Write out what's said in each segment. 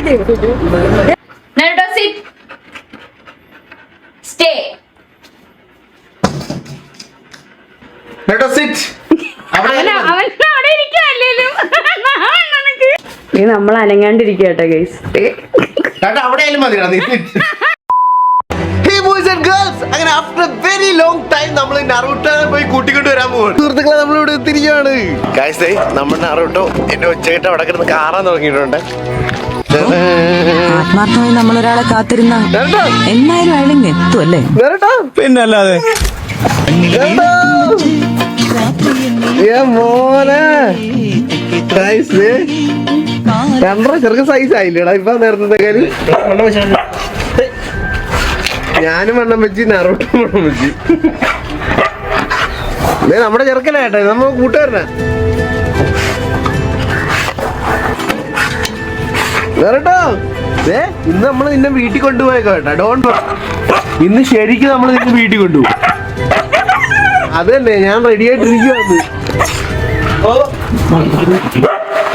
Naruto, sit. Stay. Naruto, sit. നീ നമ്മൾ അനങ്ങാണ്ടിരിക്കട്ടെ guys. അവിടെ ആയാലും മതി. അങ്ങനെ ആഫ്റ്റർ വെരി ലോങ് ടൈം നമ്മൾ നറൂട്ടോ പോയി കൂട്ടിക്കൊണ്ട് വരാൻ പോകും. സുഹൃത്തുക്കളെ, നമ്മളിവിടെ എത്തിയിരിക്കുകയാണ്. ഗൈസ്, നമ്മുടെ നറൂട്ടോ എന്റെ ഉച്ചയിട്ട് അവിടെ കിടന്ന് കാറാൻ തുടങ്ങിയിട്ടുണ്ട്. ആത്മാർത്ഥമായി നമ്മളൊരാളെ കാത്തിരുന്ന എന്നായാലും അയാളെങ്ങ് എത്തും അല്ലേ? പിന്നല്ലാതെ ചെറുക്ക് സൈസ് ആയില്ലേടാ ഇപ്പൊ നേരത്തെ കാര്യം. ഞാനും വണ്ണം വെച്ച് നറൂട്ടും വണ്ണം വെച്ച്. നമ്മുടെ ചെറുക്കനായിട്ടെ നമ്മ കൂട്ടുകാരനാ. നറൂട്ടോ, ഇന്ന് നമ്മള് നിന്നെ വീട്ടിൽ കൊണ്ടുപോയേക്കോ കേട്ടാ. ഡോണ്ട് ഇന്ന് ശരിക്കും നമ്മള് നിന്നെ വീട്ടിൽ കൊണ്ടുപോകും. അത് തന്നെ, ഞാൻ റെഡി ആയിട്ടിരിക്കുവാന്ന്.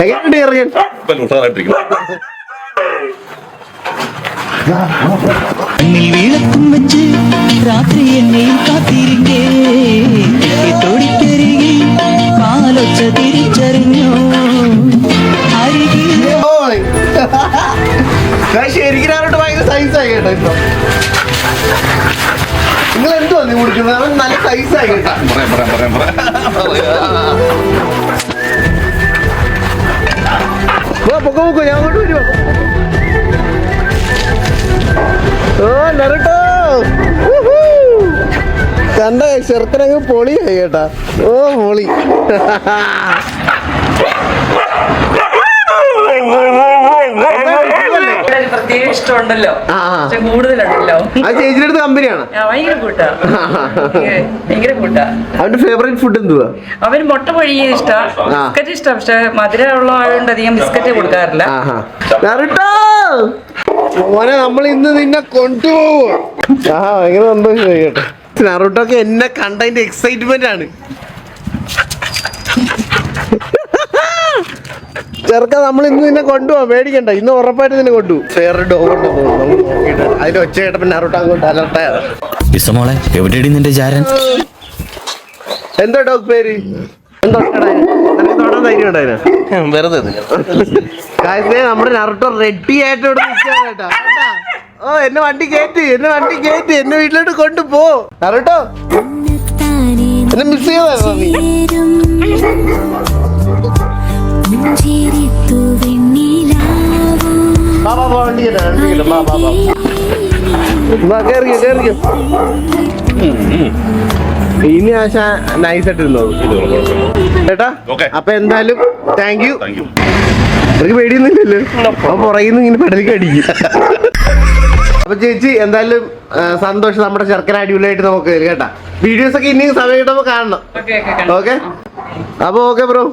എങ്ങനെയുണ്ട് ഇറങ്ങാൻ? വീളക്കും വെച്ച് രാത്രി എന്നെയും കാത്തിരിക്കേ തൊടിക്കരികിൽ കാലൊച്ച തിരിച്ചറിഞ്ഞോ ശരിക്കും ഭയങ്കര സൈസായി കേട്ടോ. ഇപ്പൊ നിങ്ങൾ എന്തുവാ നീ കുടിക്കുന്നത്? അവൻ നല്ല സൈസായി കേട്ടാ. പൊക്കോ, ഞാൻ അങ്ങോട്ട് വരുമോ? ഓ നറൂട്ടോ, കണ്ട ചെറുക്കനങ്ങ് പൊളിയായി കേട്ടാ. ഓ പൊളി. പ്രത്യേക ഇഷ്ടമുണ്ടല്ലോ, കൂടുതലുണ്ടല്ലോ. ആ ചേച്ചിയുടെ അടുത്ത് കമ്പനിയാണ്. ഭയങ്കര കൂട്ടാ, ഭയങ്കര കൂട്ടാ. അവന്റെ ഫേവറേറ്റ് ഫുഡ് എന്തുവാ? അവന് മുട്ട പൊഴിയ ഇഷ്ടം, ബിസ്ക്കറ്റ് ഇഷ്ടം. പക്ഷെ മധുരമുള്ള ആയതുകൊണ്ട് അധികം ബിസ്ക്കറ്റ് കൊടുക്കാറില്ല. നറൂട്ടോ മോനെ, നമ്മൾ ഇന്ന് നിന്നെ കൊണ്ടുപോകും. ഭയങ്കര സന്തോഷമായി കേട്ടോ. നറൂട്ടോക്ക് എന്നെ കണ്ടതിന്റെ എക്സൈറ്റ്മെന്റ് ആണ്. ചെറുക്ക, നമ്മൾ ഇന്ന് നിന്നെ കൊണ്ടുപോവാം, പേടിക്കണ്ട. ഇന്ന് ഉറപ്പായിട്ട് നിന്നെ കൊണ്ടുപോകും. വേറെ ഡോഗ് ഉണ്ടെന്ന് തോന്നുന്നു, നമ്മൾ നോക്കിയിട്ട്. അതിന്റെ ഒച്ച കേട്ടപ്പോ നറൂട്ടോ അങ്ങോട്ട് അലർട്ടാണ്. മോളെ, എവിടെയാണ് നിന്റെ ജാരൻ? എന്താ ഡോഗ് പേര്? എന്താ തൊടാൻ ധൈര്യം ഉണ്ടായിന? വെറുതെ നമ്മുടെ നറൂട്ടോ റെഡി ആയിട്ട് ഇവിടെ നിൽക്കുകയാണ് കേട്ടോ. ഓ, എന്നെ വണ്ടി കയറ്റി, എന്നെ വീട്ടിലോട്ട് കൊണ്ടുപോ. നറൂട്ടോ, എന്നെ മിസ് ചെയ്തായിരുന്നു നീ. ഇനി ആശ നൈസായിട്ട് ഇരുന്നോളൂ ചേട്ടാ. അപ്പൊ എന്തായാലും താങ്ക് യു. എനിക്ക് പേടിയൊന്നുമില്ലല്ലോ. അപ്പൊ പുറകിന്ന് ഇങ്ങനെ പെടലിക്ക് അടിക്കും. അപ്പൊ ചേച്ചി, എന്തായാലും സന്തോഷം. നമ്മുടെ ചെറുക്കൻ അടിപൊളിയായിട്ട് നമുക്ക് കേട്ടാ. വീഡിയോസ് ഒക്കെ ഇനി സമയം കിട്ടുമ്പോ കാണണം. ഓക്കെ, അപ്പൊ ഓക്കെ ബ്രോ.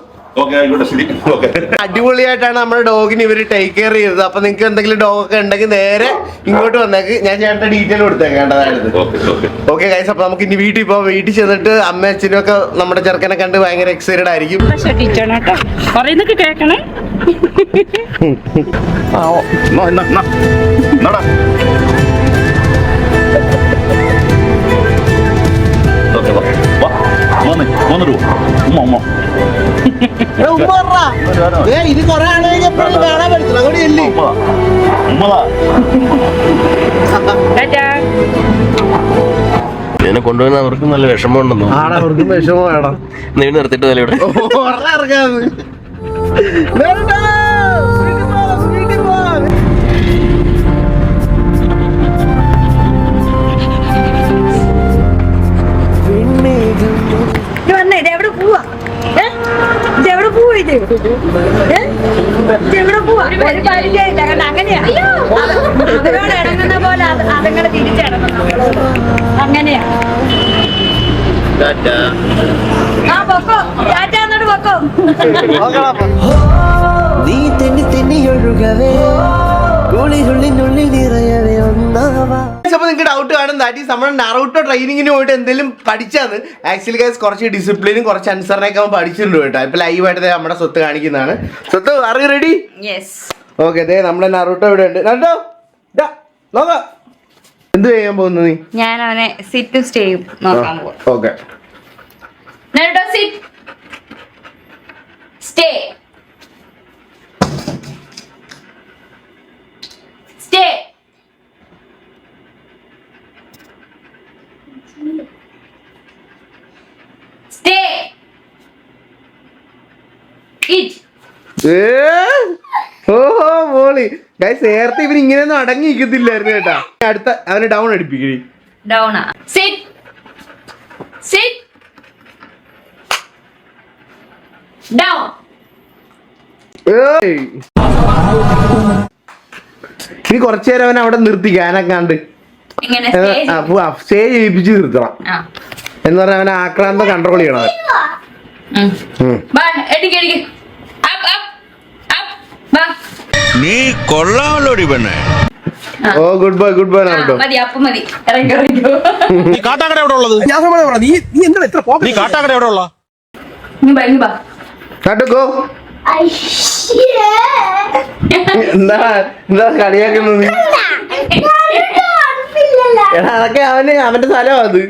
അടിപൊളിയായിട്ടാണ് നമ്മുടെ ഡോഗിന് ഇവര് ടേക്ക് കെയർ ചെയ്തത്. അപ്പൊ നിങ്ങൾക്ക് എന്തെങ്കിലും ഡോഗ് ഒക്കെ ഉണ്ടെങ്കിൽ നേരെ ഇങ്ങോട്ട് വന്നേക്ക്. ഞാൻ ചേട്ടന്റെ ഡീറ്റെയിൽ കൊടുത്തേക്കേണ്ടതായിരുന്നു. ഓക്കെ ഗൈസ്, അപ്പൊ നമുക്ക് ഇനി വീട്ടിൽ പോവാം. വീട്ടിൽ ചെന്നിട്ട് അമ്മ അച്ഛനും ഒക്കെ നമ്മുടെ ചെറുക്കനെ കണ്ട് ഭയങ്കര എക്സൈറ്റഡ് ആയിരിക്കും. കേൾക്കണേ. ഇത് കൊറേ ആണെങ്കിൽ കാണാൻ പറ്റില്ല. അങ്ങോട്ട് ചെല്ലി. ഇതിനെ കൊണ്ടുവന്ന അവർക്ക് നല്ല വിഷമമുണ്ടെന്നോ? അവർക്ക് വിഷമം വേണം. നീ നിർത്തിട്ട് തല ഇവിടെ ഇറങ്ങാന്ന്. ഇതെവിടെ പോവാ? ഇതെവിടെ പോവാ? ഇതെവിടെ പോവാ? ഒരു പരിചയമില്ല. കാരണം അങ്ങനെയാ, അതിനോട് ഇണങ്ങുന്ന പോലെ അതുങ്ങളെ തിരിച്ചിടങ്ങുന്ന അങ്ങനെയാ. ആ പൊക്കോ, ചാറ്റാന്നോട് പൊക്കോ. നീ തെന്നി തെന്നി ഒഴുകവേ ഉള്ളിനുള്ളിൽ നിറയവേ ഒന്നാവാ. അപ്പൊ നിങ്ങൾക്ക് ഡൗട്ട് കാണും, ദാറ്റ് ഈസ് നമ്മുടെ നറൂട്ടോ ട്രെയിനിങ്ങിന് പോയിട്ട് എന്തെങ്കിലും പഠിച്ചാന്ന്. ആക്ച്വലി ഗൈസ് കുറച്ച് ഡിസിപ്ലിനും കുറച്ച് അനുസരണയൊക്കെ അവൻ പഠിച്ചിട്ടുണ്ട് കേട്ടോ. ഇപ്പൊ ലൈവായിട്ട് നമ്മുടെ സ്വത്ത് കാണിക്കുന്നതാണ്. സ്വത്ത്, are you ready? Yes. Okay ദേ നമ്മുടെ നറുട്ടോ ഇവിടെ ഉണ്ട്. നറുട്ടോ നോക്ക എന്ത് ചെയ്യാൻ പോകുന്നു നീ? ഞാൻ അവനെ സിറ്റും സ്റ്റേയും നോക്കാൻ പോകും. Okay sit stay stay stay it. ഓഹോ മോളി ഗൈസ് നേരത്തെ ഇവൻ ഇങ്ങനെയൊന്നും അടങ്ങി നിൽക്കത്തില്ലായിരുന്നു കേട്ടാ. അടുത്ത അവന് ഡൗൺ അടിപ്പിക്കടി. Down sit sit down. ഇനി കുറച്ചു നേരം അവൻ അവിടെ നിർത്തി കാനക്കാണ്ട് ഇങ്ങനെ സ്റ്റേ ചെയ്യിപ്പിച്ച് നിർത്തണം. എന്ന് പറഞ്ഞാൽ അവനെ ആക്രാന്തം കൺട്രോൾ ചെയ്യണം അവൻ. നീ കൊള്ളാമല്ലോടി പെണ്ണേ. ഓ ഗുഡ് ബോയ് ഗുഡ് ബോയ് നാട്ടോ. മതി അപ്പൊ മതി ഇറങ്ങി ഇറങ്ങിക്കോ. നീ കാട്ടാക്കട എവിടെ ഉള്ളത്? നീ കാട്ടാക്കട എവിടെ ഉള്ള? നാട്ടോ ഗോ. എന്താ എന്താ കളിയാക്കുന്നു നീ? എടാ അതൊക്കെ അവന്റെ സ്ഥലമാ അത്.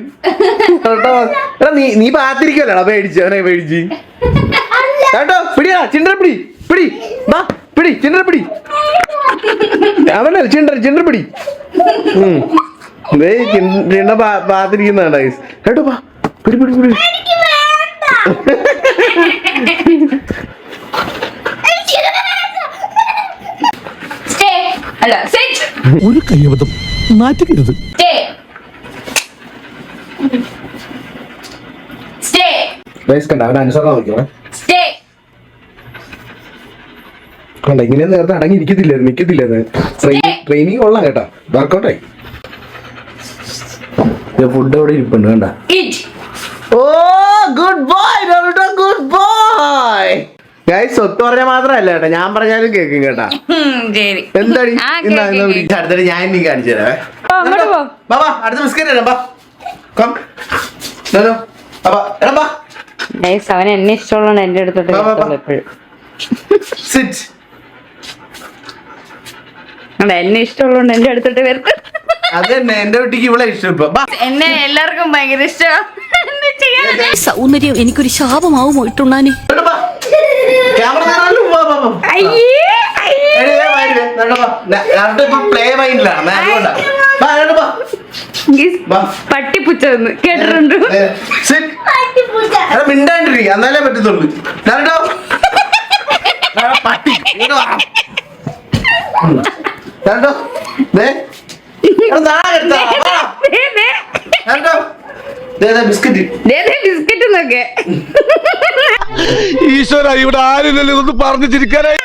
എടാ നീ പാത്തിരിക്കല്ലോടാ പേടിച്ച് അവനെ പേടിച്ച്. കേട്ടോ പിടിയാ ചിണ്ടർ പിടി പിടി വാ പിടി ചിണ്ടർ പിടി. അവനല്ല ചിണ്ടർ പിടി. ചിണ്ട പാത്തിരിക്കുന്നതാ കേട്ടോ വാ പിടി പിടി പിടി. അല്ല സിറ്റ്. ഒരു കയ്യബദ്ധം നാറ്റുകരുത്. സ്റ്റേ സ്റ്റേ കണ്ട അവൻ അനുസരണം നോക്കിയോ. സ്റ്റേ. കണ്ട ഇങ്ങനെ നേരത്തെ അടങ്ങിയിരിക്കത്തില്ലായിരുന്നു നിക്കത്തില്ലായിരുന്നു. ട്രെയിനിങ് കൊള്ളാം കേട്ടാ വർക്കൗട്ടായി. ഫുഡ് അവിടെ ഇരിപ്പുണ്ട് കണ്ട. It. Oh good boy good boy. Guys സ്വത്ത് പറഞ്ഞാൽ മാത്രല്ല കേട്ടാ ഞാൻ പറഞ്ഞാലും കേക്കും കേട്ടാ. ശരി എന്താടി അടുത്തിട്ട് ഞാൻ നീ കാണിച്ചു തരാവേ. ബാബാ അടുത്ത ബിസ്ക്കറ്റ് തരാം. അവൻ എന്നെ ഇഷ്ടമുള്ള എന്റെ അടുത്തോട്ട് എപ്പോഴും എന്നെ ഇഷ്ടമുള്ളതുകൊണ്ട് എന്റെ അടുത്തോട്ട് വരട്ടെ. അതന്നെ എന്റെ വീട്ടിക്ക് ഇവിടെ ഇഷ്ടം. എന്നെ എല്ലാവർക്കും ഭയങ്കര ഇഷ്ടമാണ്. സൗന്ദര്യം എനിക്കൊരു ശാപമാവുമോ ഇട്ടുണ്ണാനെ. പട്ടിപ്പുച്ചെന്ന് കേട്ടിട്ടുണ്ട്. മിണ്ടാണ്ടിരി എന്നാലേ പറ്റത്തുള്ളൂ. പട്ടി ബിസ്ക്കറ്റ് നോക്കെ. ഈശ്വര ഇവിടെ ആരില്ലല്ലോ ഇതൊന്ന് പറഞ്ഞു ചിരിക്കാനായി.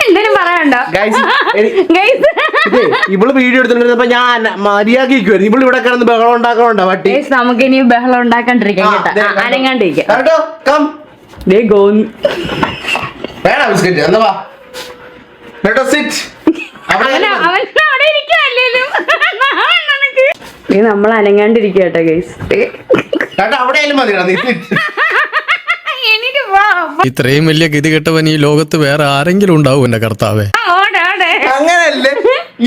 എന്തേലും പറയാനുണ്ടോ? ഇവള് വീഡിയോ എടുത്തിട്ടുണ്ടപ്പോ ഞാൻ മര്യാദക്കുമായിരുന്നു. ഇവള് ഇവിടെ കിടന്ന് ബഹളം ഉണ്ടാക്കണുണ്ടോ പട്ടി? നമുക്ക് ഇനി ബഹളം ഉണ്ടാക്കാണ്ടിരിക്കാം കേട്ടോ. അനങ്ങാണ്ടിരിക്കാം. വേണോ ബിസ്ക്കറ്റ്? എന്നാ വാ കേട്ടോ സിറ്റ്. നമ്മൾ അനങ്ങാണ്ടിരിക്കുക കേട്ടോ ഗൈസ്. കേട്ടോ അവിടെ ആയാലും മതി. ഇത്രയും വലിയ ഗതികെട്ടവൻ ഈ ലോകത്ത് വേറെ ആരെങ്കിലും ഉണ്ടാവും എന്റെ കർത്താവേ. അങ്ങനല്ലേ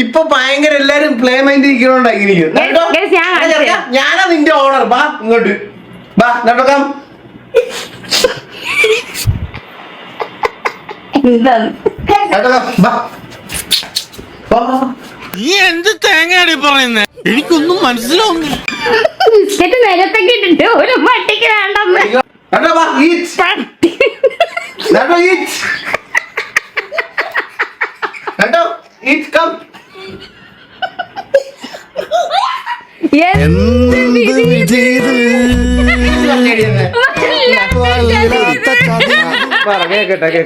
ഇപ്പൊ ഭയങ്കര എല്ലാരും പ്ലേ മൈൻഡ് ഇരിക്കണോണ്ടായിരിക്കും. ഞാനാ നിന്റെ ഓണർ. ബാ ഇങ്ങോട്ട് ബാ നടക്കാം. നീ എന്ത് തേങ്ങയാടി പറയുന്നേ? എനിക്കൊന്നും മനസ്സിലാവുന്നില്ല. ബിസ്ക്കറ്റ് നിലത്തൊക്കെ ഇട്ടിട്ട് ഒരു പട്ടിക്ക് വേണ്ടെന്ന്.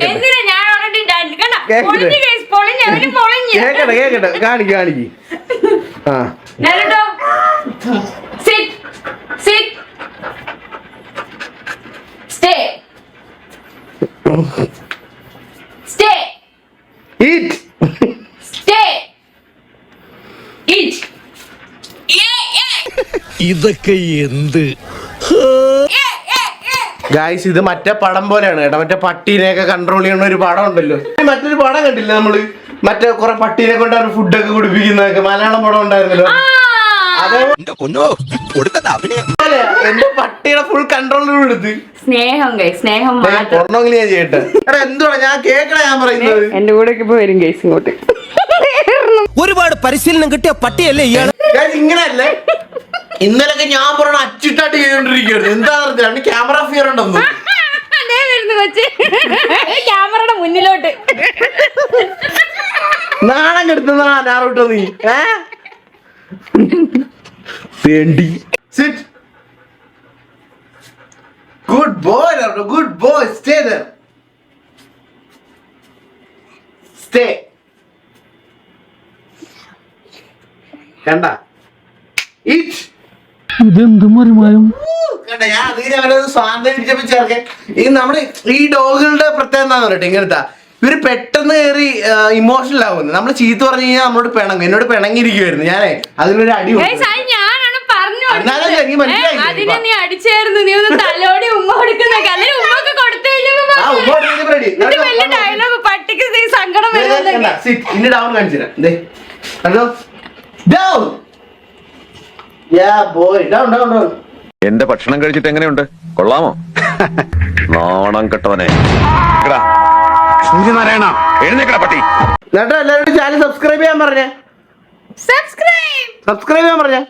എന്തിനാ ഞാൻ കേക്കട്ടെ കാണിക്ക്. ആ sit sit stay stay eat stay eat. ഇതൊക്കെ എന്ത്? ഗായ്സ് ഇത് മറ്റേ പടം പോലെയാണ് കേട്ടോ, മറ്റേ പട്ടീനെയൊക്കെ കൺട്രോൾ ചെയ്യുന്ന ഒരു പടം ഉണ്ടല്ലോ. മറ്റൊരു പടം കണ്ടില്ല നമ്മള്, മറ്റേ കുറെ പട്ടീനെ കൊണ്ടാണ് ഫുഡൊക്കെ കുടിപ്പിക്കുന്നതൊക്കെ, മലയാളം പടം ഉണ്ടായിരുന്നല്ലോ. എന്റെ പട്ടിയുടെ ഫുൾ കൺട്രോളിൽ എടുത്ത് സ്നേഹം സ്നേഹം പറഞ്ഞെങ്കിൽ ഞാൻ ചെയ്യട്ടെ. എടാ എന്തുവാ ഞാൻ കേക്കണ ഞാൻ പറയുന്നത്. എന്റെ കൂടെ ഇപ്പൊ വരും ഗൈസ് ഇങ്ങോട്ട്. ഒരുപാട് പരിശീലനം കിട്ടിയ പട്ടിയല്ലേ ഇയാൾ. ഇങ്ങനെയല്ലേ ഇന്നലൊക്കെ ഞാൻ പറഞ്ഞ അച്ചിട്ടായിട്ട് ചെയ്തോണ്ടിരിക്കുകയായിരുന്നു. എന്താ ക്യാമറ ഫിയർ ഉണ്ടെന്ന് ക്യാമറയുടെ മുന്നിലോട്ട് നാണം കെടുത്തുന്ന ഞാറോട്ടോ നീ. Sit. Good boy, Naruto. Good boy. Stay there. Stay. കണ്ട Eat. ഇതെന്തും മറിമായും. കണ്ട ഞാൻ അതിനെ സ്വാതന്ത്ര്യം പിടിച്ചപ്പോ ചേർക്കാൻ ഈ നമ്മുടെ ഈ ഡോഗുകളുടെ പ്രത്യേകത എന്താന്ന് പറയട്ടെ, ഇങ്ങനത്തെ ഇവര് പെട്ടെന്ന് കയറി ഇമോഷണൽ ആവുന്നത്. നമ്മള് ചീത്ത പറഞ്ഞു കഴിഞ്ഞാൽ നമ്മളോട് പിണങ്ങും. എന്നോട് പിണങ്ങിയിരിക്കുവായിരുന്നു ഞാനേ, അതിനൊരു അടി അടിച്ചായിരുന്നു. നീ ഒന്ന് തലോടി ഉമ്മ കൊടുക്കുന്നൊക്കെ അല്ലെങ്കിൽ ഉമ്മക്ക് കൊടുത്തു ഡയലോഗ് പട്ടിക്ക് സങ്കടം ഇന്ന് ഡൗൺ കാണിച്ചുതരാം. എന്റെ ഭക്ഷണം കഴിച്ചിട്ട് എങ്ങനെയുണ്ട്, കൊള്ളാമോ? നാണം കെട്ടവനെ സൂര്യനാരായണ എഴുന്നേക്കട പട്ടി. എന്നിട്ട് എല്ലാവരോടും ചാനൽ സബ്സ്ക്രൈബ് ചെയ്യാൻ പറഞ്ഞേ. സബ്സ്ക്രൈബ് ചെയ്യാൻ പറഞ്ഞേ.